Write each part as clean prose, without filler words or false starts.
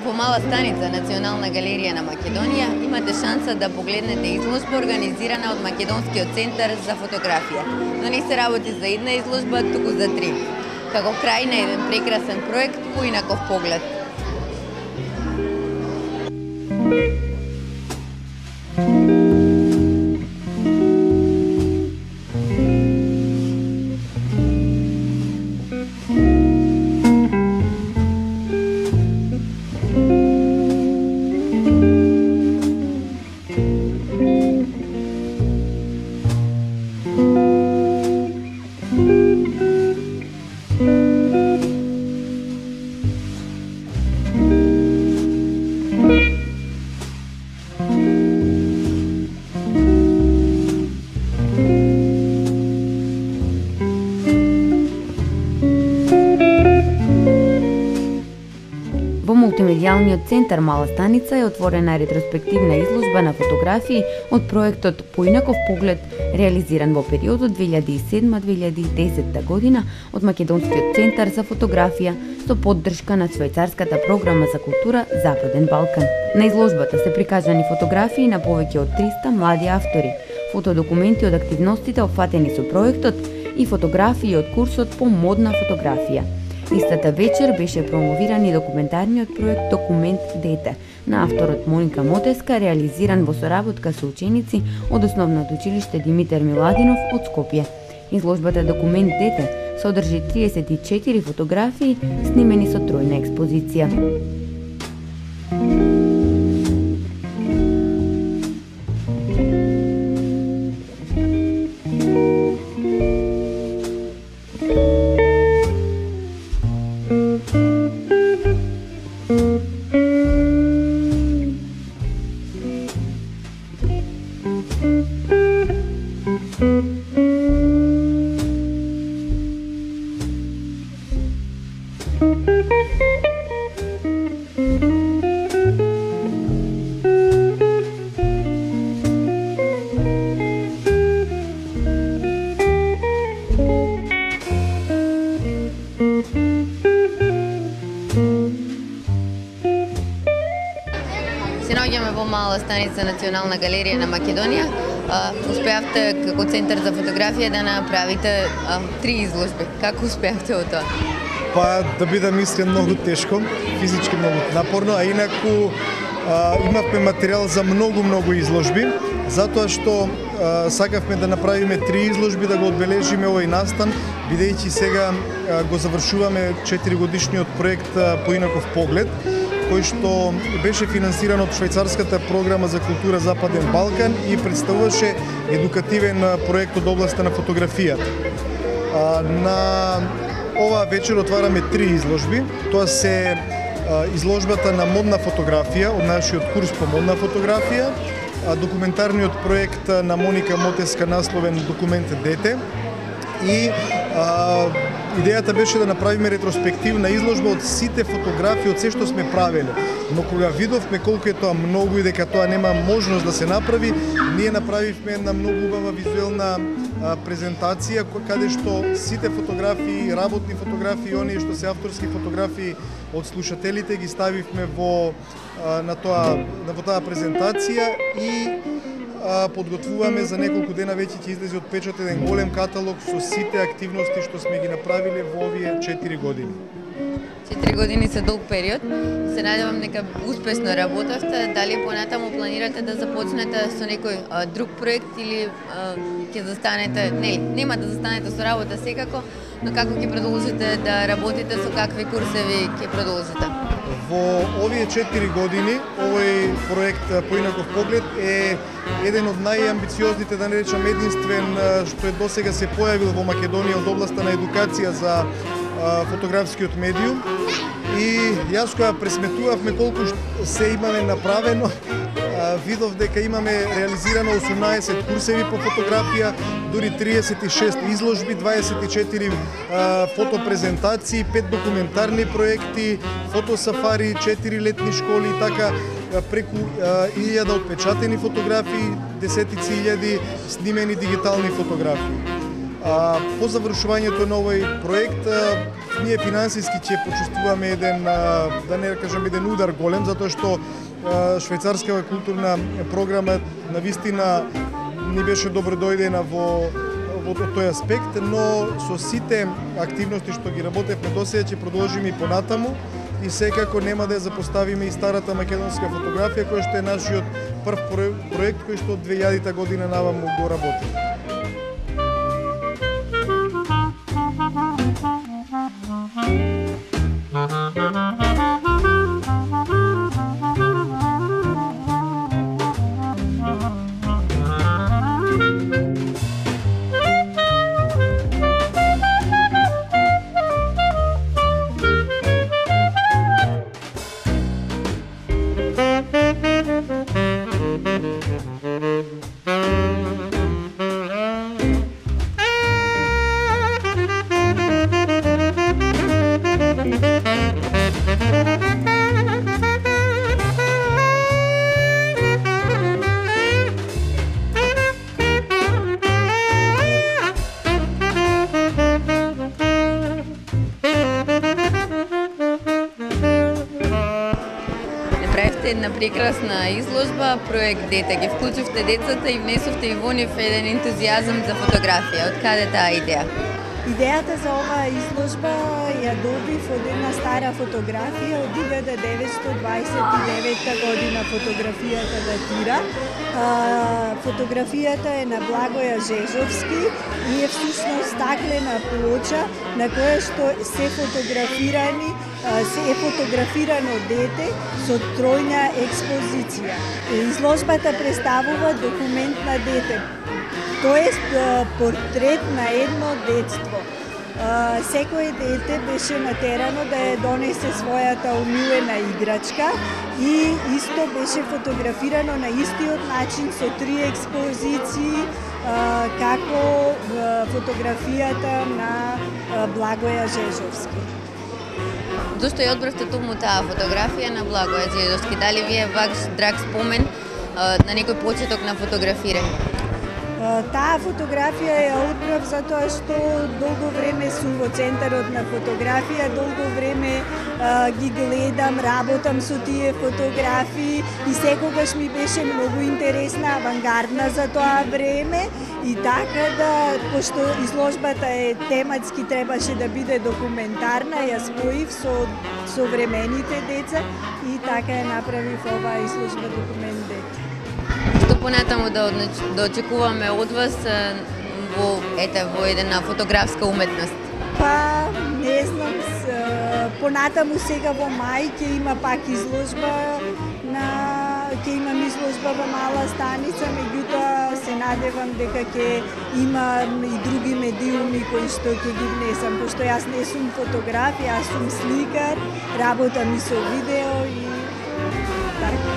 во Мала Станица, Национална галерија на Македонија, имате шанса да погледнете изложба организирана од Македонскиот центар за фотографија. Но не се работи за една изложба, туку за три. Како крај на еден прекрасен проект поинаков поглед. Во мултимедијалниот центар Мала Станица е отворена ретроспективна изложба на фотографии од проектот Поинаков поглед, реализиран во периодот 2007-2010 година од Македонскиот центар за фотографија со поддршка на швајцарската програма за култура Западен Балкан. На изложбата се прикажани фотографии на повеќе од 300 млади автори, фотодокументи од активностите опфатени со проектот и фотографии од курсот по модна фотографија. Истата вечер беше промовиран и документарниот проект Документ Дете на авторот Моника Мотеска, реализиран во соработка со ученици од Основното училиште Димитар Миладинов од Скопје. Изложбата Документ Дете содржи 34 фотографии снимени со тројна експозиција. Се наоѓаме во Мала Станица, Национална галерија на Македонија. Успеавте како Центар за фотографија да направите три изложби. Како успеавте во тоа? Па, да бидам искрен, многу тешко, физички многу напорно, а инаку имавме материјал за многу изложби, затоа што сакавме да направиме три изложби, да го одбележиме овој настан, бидејќи сега го завршуваме 4-годишниот проект Поинаков поглед, кој што беше финансиран од швајцарската програма за култура Западен Балкан и представуваше едукативен проект од областа на фотографијата. На оваа вечер отвараме три изложби. Тоа се изложбата на модна фотографија од нашиот курс по модна фотографија, документарниот проект на Моника Мотеска насловен Документ Дете и идејата беше да направиме ретроспективна изложба од сите фотографии, од се што сме правеле. Но кога видовме колку е тоа многу и дека тоа нема можност да се направи, ние направивме една многу убава визуелна презентација каде што сите фотографии, работни фотографии, оние што се авторски фотографии од слушателите ги ставивме во таа презентација и подготвуваме за неколку дена веќе ќе излезе отпечат еден голем каталог со сите активности што сме ги направиле во овие 4 години. 4 години се долг период. Се надевам дека успешно работевте. Дали понатаму планирате да започнете со некој друг проект или ќе застанете, нема да застанете со работа секако, но како ќе продолжите да работите, со какви курсеви ќе продолжите? Во овие 4 години овој проект Поинаков поглед е еден од најамбициозните, да не речам единствен, што е досега се појавил во Македонија од областа на едукација за фотографскиот медиум. И јас кога пресметувавме колку се имаме направено, видов дека имаме реализирано 18 курсеви по фотографија, дури 36 изложби, 24 фотопрезентации, 5 документарни проекти, фотосафари, 4 летни школи и така преку 1000 отпечатени фотографии, десетици илјади снимени дигитални фотографии. По завршувањето на овој проект, ние финансиски ќе почувствуваме еден, да не кажам, еден удар голем, затоа што швајцарската културна програма навистина ни беше добро дојдена во тој аспект, но со сите активности што ги работевме досега ќе продолжиме и понатаму и секако нема да ја запоставиме и старата македонска фотографија, која што е нашиот прв проект кој што од 2000 година наваму го работи. Една прекрасна изложба, проект Дете. Ги вклучивте децата и внесовте и во нив еден ентузијазам за фотографија. Од каде таа идеја? Идејата за оваа изложба ја добив од една стара фотографија од 1929 година. Фотографијата датира. Фотографијата е на Благоја Жежовски и е всушност стаклена плоча на која што се е фотографирано дете со тројна експозиција. Изложбата представува документ на дете, тоест портрет на едно детство. Секој дете беше натерано да ја донесе својата омилена играчка и исто беше фотографирано на истиот начин со 3 експозиции како фотографијата на Благоја Жежовски. Зошто ја одбравте токму таа фотографија на Благоја Жежовски? Дали ви е ваш драг спомен на некој почеток на фотографирање? Таа фотографија ја одбрав затоа што долго време сум во центарот на фотографија, долго време ги гледам, работам со тие фотографии и секогаш ми беше многу интересна, авангардна за тоа време и така да, пошто изложбата е тематски требаше да биде документарна, ја споив со современите деца и така ја направив оваа изложба Документ Дете. Што понатаму да очекуваме од вас во една фотографска уметност? Па, не знам, понатаму сега во мај ќе има пак изложба ќе имам изложба во Мала Станица, меѓутоа се надевам дека ќе има и други медиуми кои што ќе ги внесам, пошто јас не сум фотограф, јас сум сликар, работам и со видео и така.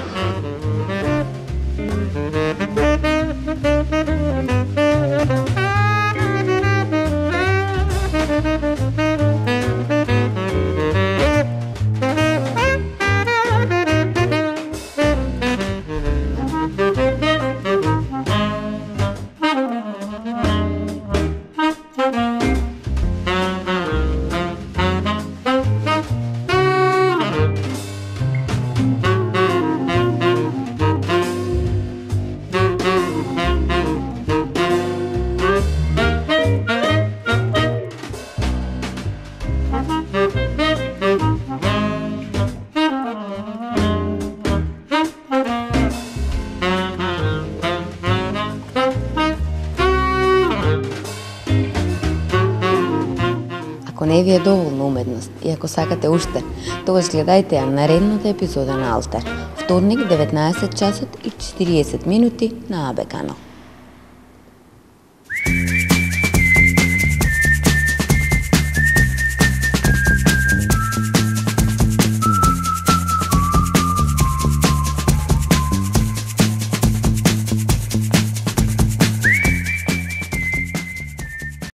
Ако не ви е доволно уметност и ако сакате уште, тогаш гледајте ја наредната епизода на Алтер, вторник 19 часот и 40 минути на АБ канал.